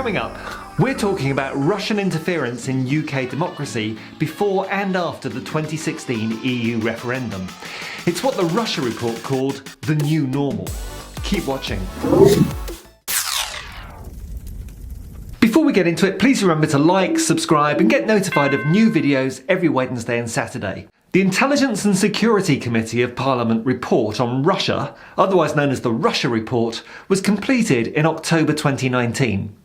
Coming up, we're talking about Russian interference in UK democracy before and after the 2016 EU referendum. It's what the Russia report called the new normal. Keep watching. Before we get into it, please remember to like, subscribe and get notified of new videos every Wednesday and Saturday. The Intelligence and Security Committee of Parliament report on Russia, otherwise known as the Russia Report, was completed in October 2019.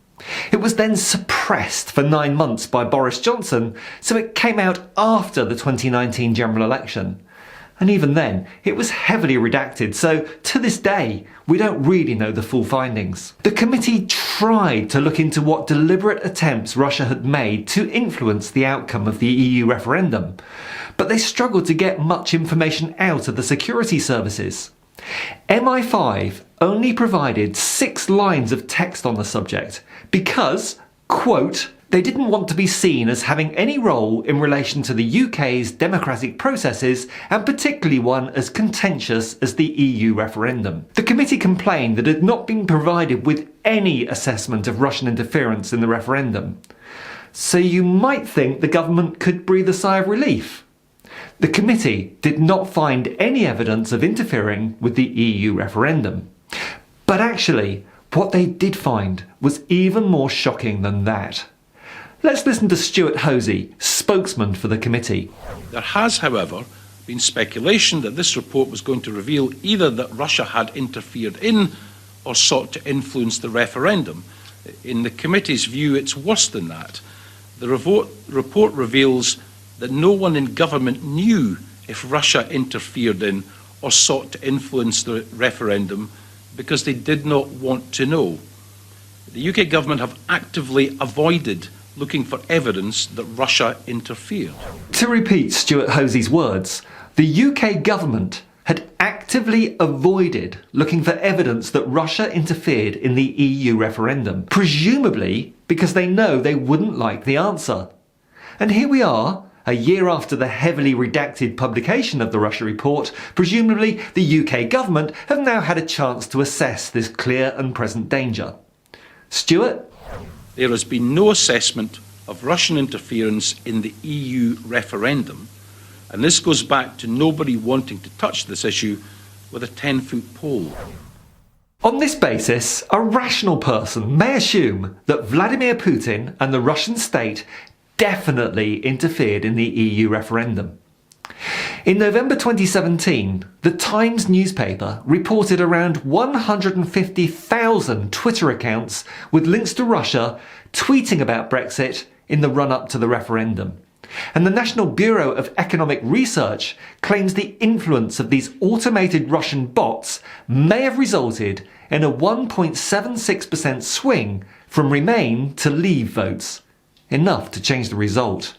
It was then suppressed for 9 months by Boris Johnson, so it came out after the 2019 general election. And even then, it was heavily redacted, so to this day, we don't really know the full findings. The committee tried to look into what deliberate attempts Russia had made to influence the outcome of the EU referendum, but they struggled to get much information out of the security services. MI5 only provided 6 lines of text on the subject because, quote, they didn't want to be seen as having any role in relation to the UK's democratic processes, and particularly one as contentious as the EU referendum. The committee complained that it had not been provided with any assessment of Russian interference in the referendum. So you might think the government could breathe a sigh of relief. The committee did not find any evidence of interfering with the EU referendum. But actually, what they did find was even more shocking than that. Let's listen to Stuart Hosey, spokesman for the committee. There has, however, been speculation that this report was going to reveal either that Russia had interfered in or sought to influence the referendum. In the committee's view, it's worse than that. The report reveals that no one in government knew if Russia interfered in or sought to influence the referendum because they did not want to know. The UK government have actively avoided looking for evidence that Russia interfered. To repeat Stuart Hosey's words, the UK government had actively avoided looking for evidence that Russia interfered in the EU referendum, presumably because they know they wouldn't like the answer. And here we are, a year after the heavily redacted publication of the Russia report. Presumably the UK government have now had a chance to assess this clear and present danger. Stuart? There has been no assessment of Russian interference in the EU referendum, and this goes back to nobody wanting to touch this issue with a 10-foot pole. On this basis, a rational person may assume that Vladimir Putin and the Russian state definitely interfered in the EU referendum. In November 2017, the Times newspaper reported around 150,000 Twitter accounts with links to Russia tweeting about Brexit in the run-up to the referendum. And the National Bureau of Economic Research claims the influence of these automated Russian bots may have resulted in a 1.76% swing from Remain to Leave votes. Enough to change the result.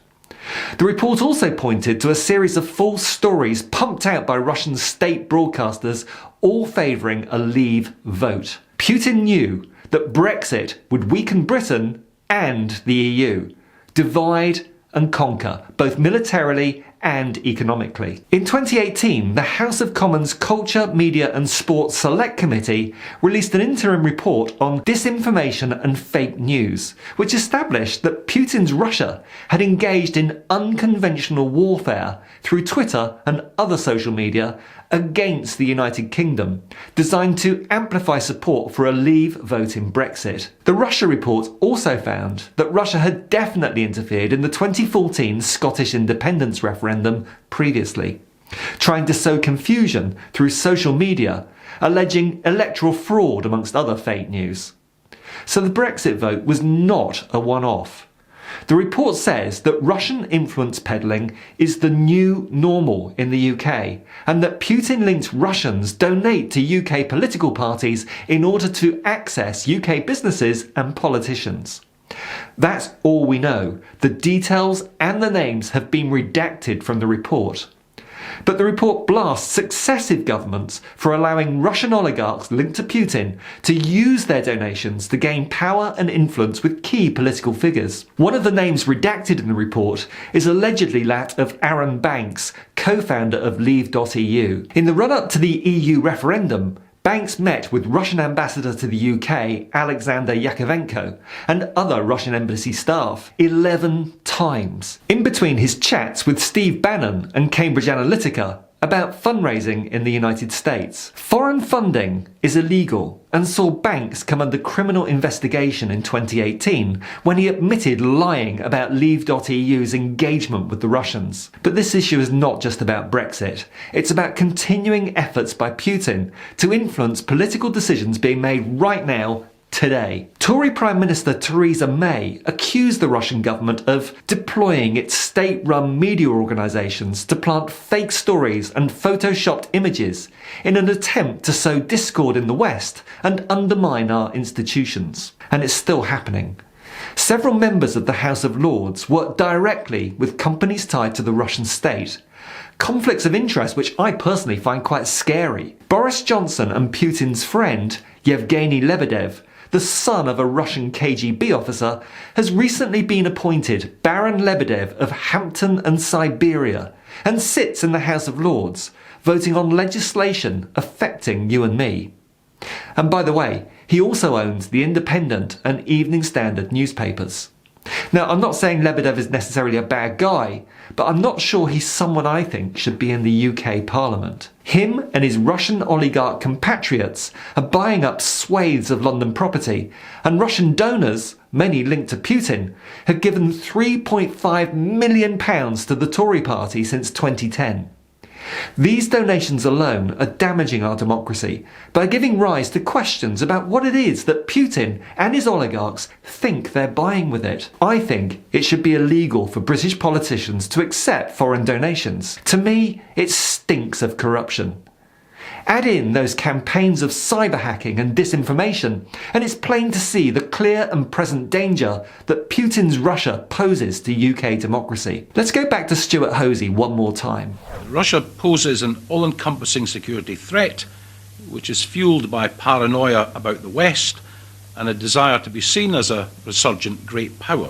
The report also pointed to a series of false stories pumped out by Russian state broadcasters, all favouring a Leave vote. Putin knew that Brexit would weaken Britain and the EU, divide and conquer, both militarily and economically. In 2018, the House of Commons Culture, Media and Sport Select Committee released an interim report on disinformation and fake news, which established that Putin's Russia had engaged in unconventional warfare through Twitter and other social media against the United Kingdom, designed to amplify support for a Leave vote in Brexit. The Russia report also found that Russia had definitely interfered in the 2014 Scottish independence referendum previously, trying to sow confusion through social media, alleging electoral fraud amongst other fake news. So the Brexit vote was not a one-off. The report says that Russian influence peddling is the new normal in the UK, and that Putin-linked Russians donate to UK political parties in order to access UK businesses and politicians. That's all we know. The details and the names have been redacted from the report. But the report blasts successive governments for allowing Russian oligarchs linked to Putin to use their donations to gain power and influence with key political figures. One of the names redacted in the report is allegedly that of Arron, co-founder of Leave.eu. In the run-up to the EU referendum, banks met with Russian ambassador to the UK, Alexander Yakovenko, and other Russian embassy staff 11 times. In between his chats with Steve Bannon and Cambridge Analytica about fundraising in the United States. Foreign funding is illegal and saw banks come under criminal investigation in 2018 when he admitted lying about Leave.eu's engagement with the Russians. But this issue is not just about Brexit. It's about continuing efforts by Putin to influence political decisions being made right now, today. Tory Prime Minister Theresa May accused the Russian government of deploying its state-run media organisations to plant fake stories and photoshopped images in an attempt to sow discord in the West and undermine our institutions. And it's still happening. Several members of the House of Lords work directly with companies tied to the Russian state. Conflicts of interest which I personally find quite scary. Boris Johnson and Putin's friend, Yevgeny Lebedev, the son of a Russian KGB officer, has recently been appointed Baron Lebedev of Hampton and Siberia and sits in the House of Lords, voting on legislation affecting you and me. And by the way, he also owns the Independent and Evening Standard newspapers. Now, I'm not saying Lebedev is necessarily a bad guy, but I'm not sure he's someone I think should be in the UK Parliament. Him and his Russian oligarch compatriots are buying up swathes of London property, and Russian donors, many linked to Putin, have given £3.5 million to the Tory party since 2010. These donations alone are damaging our democracy by giving rise to questions about what it is that Putin and his oligarchs think they're buying with it. I think it should be illegal for British politicians to accept foreign donations. To me, it stinks of corruption. Add in those campaigns of cyber hacking and disinformation, and it's plain to see the clear and present danger that Putin's Russia poses to UK democracy. Let's go back to Stuart Hosey one more time. Russia poses an all-encompassing security threat, which is fueled by paranoia about the West and a desire to be seen as a resurgent great power.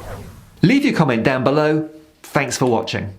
Leave your comment down below. Thanks for watching.